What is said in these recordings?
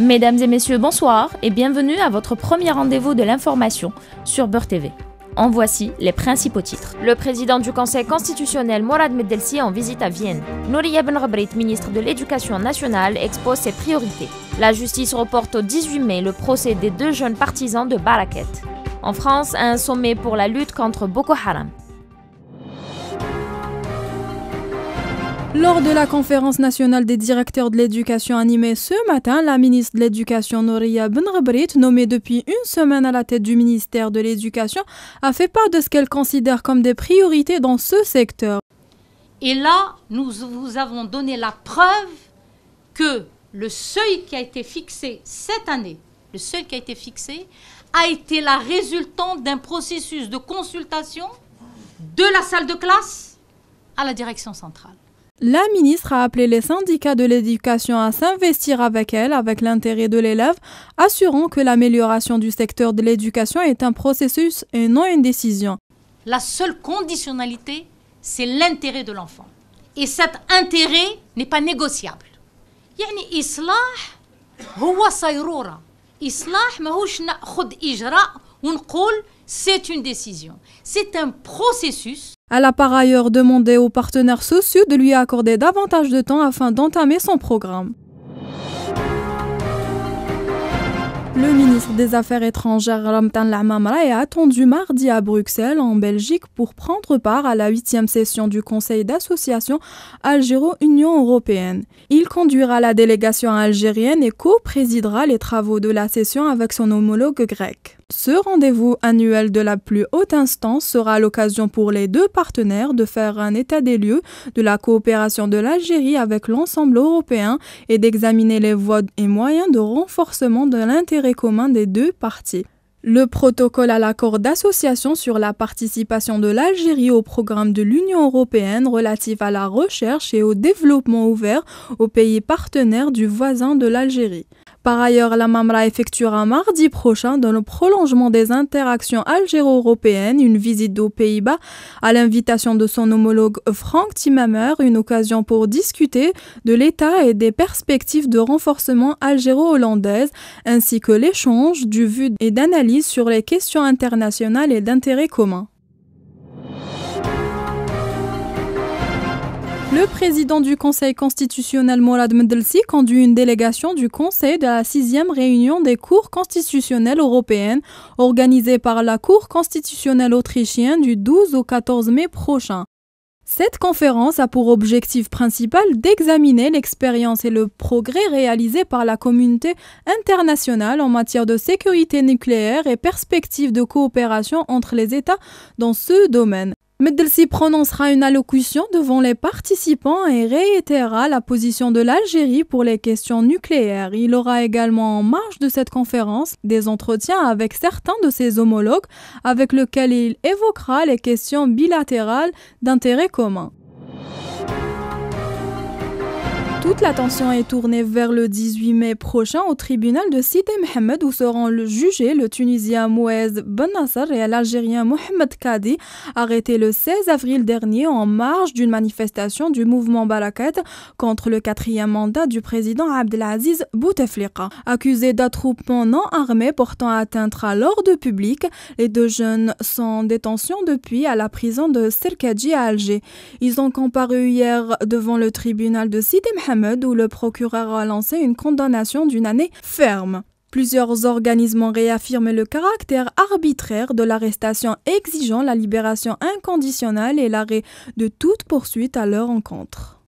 Mesdames et messieurs, bonsoir et bienvenue à votre premier rendez-vous de l'information sur Beurre TV. En voici les principaux titres. Le président du Conseil constitutionnel Mourad Meddelsi en visite à Vienne. Nouria Ben Ghebrit, ministre de l'Éducation nationale, expose ses priorités. La justice reporte au 18 mai le procès des 2 jeunes partisans de Baraket. En France, un sommet pour la lutte contre Boko Haram. Lors de la conférence nationale des directeurs de l'éducation animée ce matin, la ministre de l'Éducation Nouria Ben Ghebrit, nommée depuis une semaine à la tête du ministère de l'Éducation, a fait part de ce qu'elle considère comme des priorités dans ce secteur. Et là, nous vous avons donné la preuve que le seuil qui a été fixé cette année, le seuil qui a été fixé, a été la résultante d'un processus de consultation de la salle de classe à la direction centrale. La ministre a appelé les syndicats de l'éducation à s'investir avec elle, avec l'intérêt de l'élève, assurant que l'amélioration du secteur de l'éducation est un processus et non une décision. La seule conditionnalité, c'est l'intérêt de l'enfant. Et cet intérêt n'est pas négociable. يعني إصلاح هو صيرورة. إصلاح ماهوش نأخذ إجراء ونقول c'est une décision. C'est un processus. Elle a par ailleurs demandé aux partenaires sociaux de lui accorder davantage de temps afin d'entamer son programme. Le ministre des Affaires étrangères Ramtan Lamamra est attendu mardi à Bruxelles, en Belgique, pour prendre part à la 8e session du Conseil d'association Algéro-Union européenne. Il conduira la délégation algérienne et co-présidera les travaux de la session avec son homologue grec. Ce rendez-vous annuel de la plus haute instance sera l'occasion pour les deux partenaires de faire un état des lieux de la coopération de l'Algérie avec l'ensemble européen et d'examiner les voies et moyens de renforcement de l'intérêt commun des deux parties. Le protocole à l'accord d'association sur la participation de l'Algérie au programme de l'Union européenne relatif à la recherche et au développement ouvert aux pays partenaires du voisin de l'Algérie. Par ailleurs, la Mamra effectuera mardi prochain, dans le prolongement des interactions algéro-européennes, une visite aux Pays-Bas à l'invitation de son homologue Frank Timmermans, une occasion pour discuter de l'état et des perspectives de renforcement algéro-hollandaise, ainsi que l'échange du vu et d'analyse sur les questions internationales et d'intérêt commun. Le président du Conseil constitutionnel Mourad Meddelsi conduit une délégation du Conseil de la 6e réunion des cours constitutionnelles européennes organisée par la Cour constitutionnelle autrichienne du 12 au 14 mai prochain. Cette conférence a pour objectif principal d'examiner l'expérience et le progrès réalisés par la communauté internationale en matière de sécurité nucléaire et perspectives de coopération entre les États dans ce domaine. Meddelsi prononcera une allocution devant les participants et réitérera la position de l'Algérie pour les questions nucléaires. Il aura également en marge de cette conférence des entretiens avec certains de ses homologues avec lesquels il évoquera les questions bilatérales d'intérêt commun. Toute l'attention est tournée vers le 18 mai prochain au tribunal de Sidi Mohamed où seront jugés le Tunisien Mouez Ben Nasser et l'Algérien Mohamed Kadi, arrêtés le 16 avril dernier en marge d'une manifestation du mouvement Barakat contre le 4e mandat du président Abdelaziz Bouteflika. Accusés d'attroupement non armé portant atteinte à l'ordre public, les 2 jeunes sont en détention depuis à la prison de Serkadji à Alger. Ils ont comparu hier devant le tribunal de Sidi Mohamed où le procureur a lancé une condamnation d'1 année ferme. Plusieurs organismes ont réaffirmé le caractère arbitraire de l'arrestation, exigeant la libération inconditionnelle et l'arrêt de toute poursuite à leur encontre.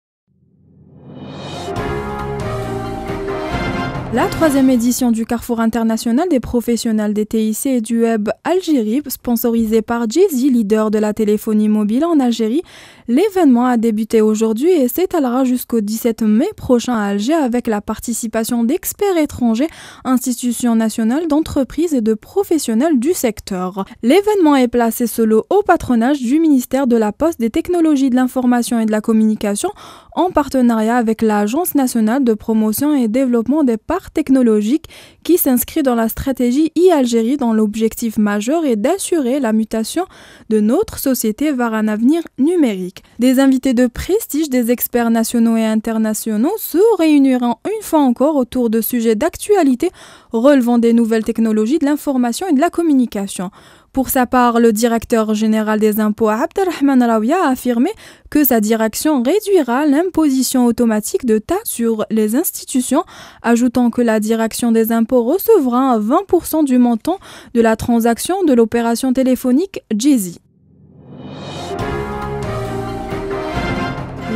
La 3e édition du Carrefour international des professionnels des TIC et du web Algérie, sponsorisée par Jay-Z, leader de la téléphonie mobile en Algérie. L'événement a débuté aujourd'hui et s'étalera jusqu'au 17 mai prochain à Alger avec la participation d'experts étrangers, institutions nationales, d'entreprises et de professionnels du secteur. L'événement est placé sous le haut patronage du ministère de la Poste, des Technologies de l'Information et de la Communication en partenariat avec l'Agence nationale de promotion et développement des parcs technologiques qui s'inscrit dans la stratégie e-Algérie dont l'objectif majeur est d'assurer la mutation de notre société vers un avenir numérique. téléphoniques. Des invités de prestige, des experts nationaux et internationaux se réuniront une fois encore autour de sujets d'actualité relevant des nouvelles technologies de l'information et de la communication. Pour sa part, le directeur général des impôts, Abdelrahman Raouia, a affirmé que sa direction réduira l'imposition automatique de taxes sur les institutions, ajoutant que la direction des impôts recevra 20% du montant de la transaction de l'opération téléphonique Djezzy.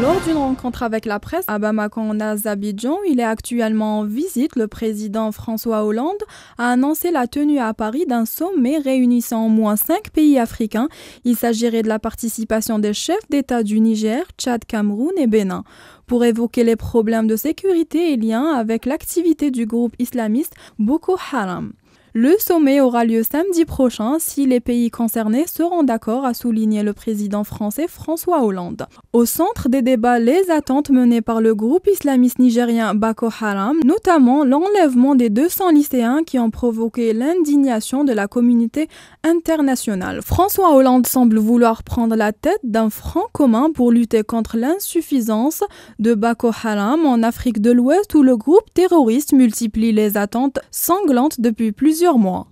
Lors d'une rencontre avec la presse à Bamako en Azerbaïdjan, il est actuellement en visite. Le président François Hollande a annoncé la tenue à Paris d'un sommet réunissant au moins 5 pays africains. Il s'agirait de la participation des chefs d'État du Niger, Tchad, Cameroun et Bénin, pour évoquer les problèmes de sécurité et liens avec l'activité du groupe islamiste Boko Haram. Le sommet aura lieu samedi prochain si les pays concernés seront d'accord, a souligné le président français François Hollande. Au centre des débats, les attentes menées par le groupe islamiste nigérien Boko Haram, notamment l'enlèvement des 200 lycéens qui ont provoqué l'indignation de la communauté internationale. François Hollande semble vouloir prendre la tête d'un front commun pour lutter contre l'insuffisance de Boko Haram en Afrique de l'Ouest où le groupe terroriste multiplie les attentes sanglantes depuis plusieurs mois.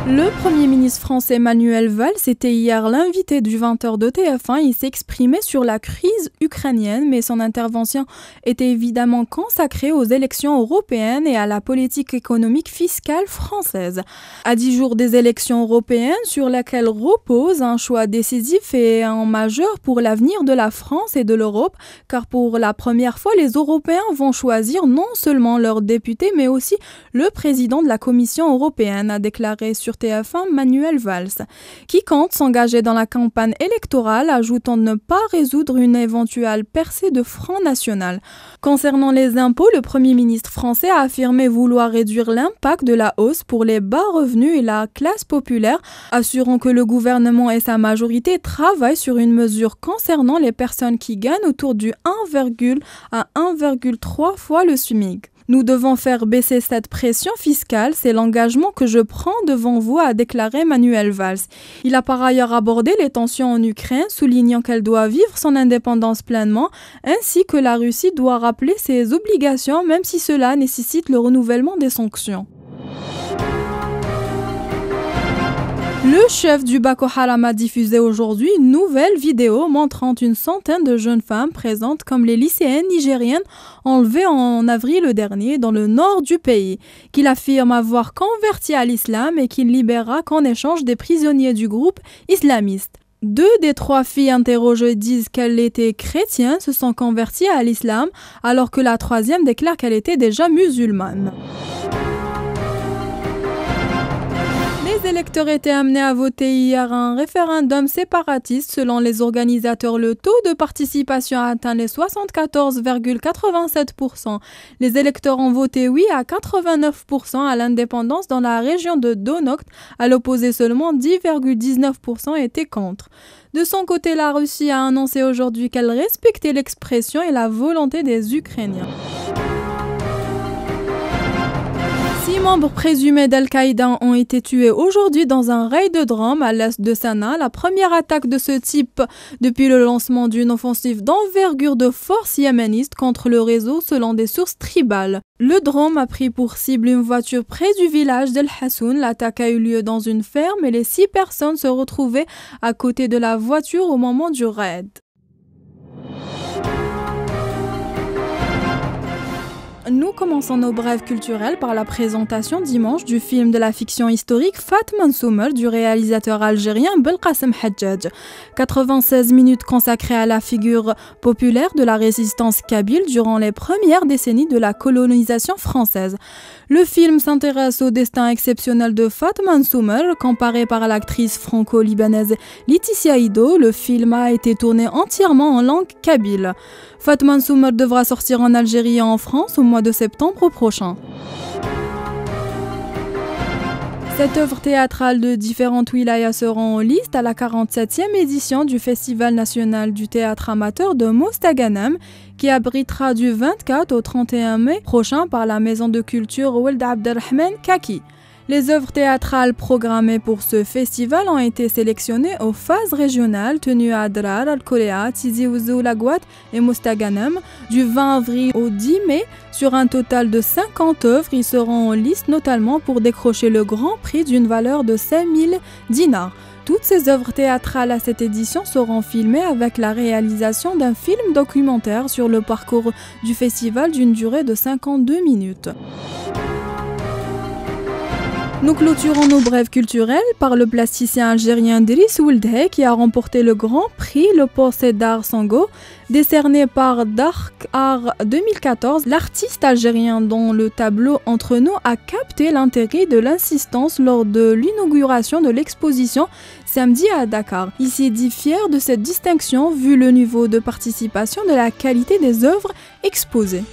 Le Premier ministre français Manuel Valls était hier l'invité du 20h de TF1. Il s'exprimait sur la crise ukrainienne, mais son intervention était évidemment consacrée aux élections européennes et à la politique économique fiscale française. À 10 jours des élections européennes, sur lesquelles repose un choix décisif et un majeur pour l'avenir de la France et de l'Europe, car pour la première fois, les Européens vont choisir non seulement leurs députés, mais aussi le président de la Commission européenne, a déclaré sur TF1 Manuel Valls, qui compte s'engager dans la campagne électorale, ajoutant de ne pas résoudre une éventuelle percée de Front National. Concernant les impôts, le Premier ministre français a affirmé vouloir réduire l'impact de la hausse pour les bas revenus et la classe populaire, assurant que le gouvernement et sa majorité travaillent sur une mesure concernant les personnes qui gagnent autour du 1,1 à 1,3 fois le SMIC. Nous devons faire baisser cette pression fiscale, c'est l'engagement que je prends devant vous, a déclaré Manuel Valls. Il a par ailleurs abordé les tensions en Ukraine, soulignant qu'elle doit vivre son indépendance pleinement, ainsi que la Russie doit rappeler ses obligations, même si cela nécessite le renouvellement des sanctions. Le chef du Boko Haram a diffusé aujourd'hui une nouvelle vidéo montrant une centaine de jeunes femmes présentes comme les lycéennes nigériennes enlevées en avril dernier dans le nord du pays, qu'il affirme avoir converti à l'islam et qu'il libérera qu'en échange des prisonniers du groupe islamiste. 2 des 3 filles interrogées disent qu'elles étaient chrétiennes, se sont converties à l'islam, alors que la 3e déclare qu'elle était déjà musulmane. Les électeurs étaient amenés à voter hier un référendum séparatiste. Selon les organisateurs, le taux de participation a atteint les 74,87%. Les électeurs ont voté oui à 89% à l'indépendance dans la région de Donetsk. À l'opposé, seulement 10,19% étaient contre. De son côté, la Russie a annoncé aujourd'hui qu'elle respectait l'expression et la volonté des Ukrainiens. 6 membres présumés d'Al-Qaïda ont été tués aujourd'hui dans un raid de drone à l'est de Sanaa, la première attaque de ce type depuis le lancement d'une offensive d'envergure de forces yéménistes contre le réseau selon des sources tribales. Le drone a pris pour cible une voiture près du village d'El Hassoun. L'attaque a eu lieu dans une ferme et les 6 personnes se retrouvaient à côté de la voiture au moment du raid. Nous commençons nos brèves culturelles par la présentation dimanche du film de la fiction historique Fatma Nsoumer du réalisateur algérien Belkacem Hadjadj. 96 minutes consacrées à la figure populaire de la résistance kabyle durant les premières décennies de la colonisation française. Le film s'intéresse au destin exceptionnel de Fatma Nsoumer, comparé par l'actrice franco-libanaise Laetitia Ido. Le film a été tourné entièrement en langue kabyle. Fatma Nsoumer devra sortir en Algérie et en France au mois de septembre prochain. Cette œuvre théâtrale de différentes wilayas seront en liste à la 47e édition du Festival national du théâtre amateur de Mostaganem, qui abritera du 24 au 31 mai prochain par la maison de culture Ould Abdelrahman Kaki. Les œuvres théâtrales programmées pour ce festival ont été sélectionnées aux phases régionales tenues à Adrar, Al-Korea, Tizi Ouzou, Lagouat et Mostaganem du 20 avril au 10 mai. Sur un total de 50 œuvres, ils seront en liste notamment pour décrocher le grand prix d'une valeur de 5000 dinars. Toutes ces œuvres théâtrales à cette édition seront filmées avec la réalisation d'un film documentaire sur le parcours du festival d'une durée de 52 minutes. Nous clôturons nos brèves culturelles par le plasticien algérien Driss Ouldeh qui a remporté le grand prix Le Procès d'Art Sango, décerné par Dark Art 2014. L'artiste algérien dont le tableau Entre nous a capté l'intérêt de l'insistance lors de l'inauguration de l'exposition samedi à Dakar. Il s'est dit fier de cette distinction vu le niveau de participation de la qualité des œuvres exposées.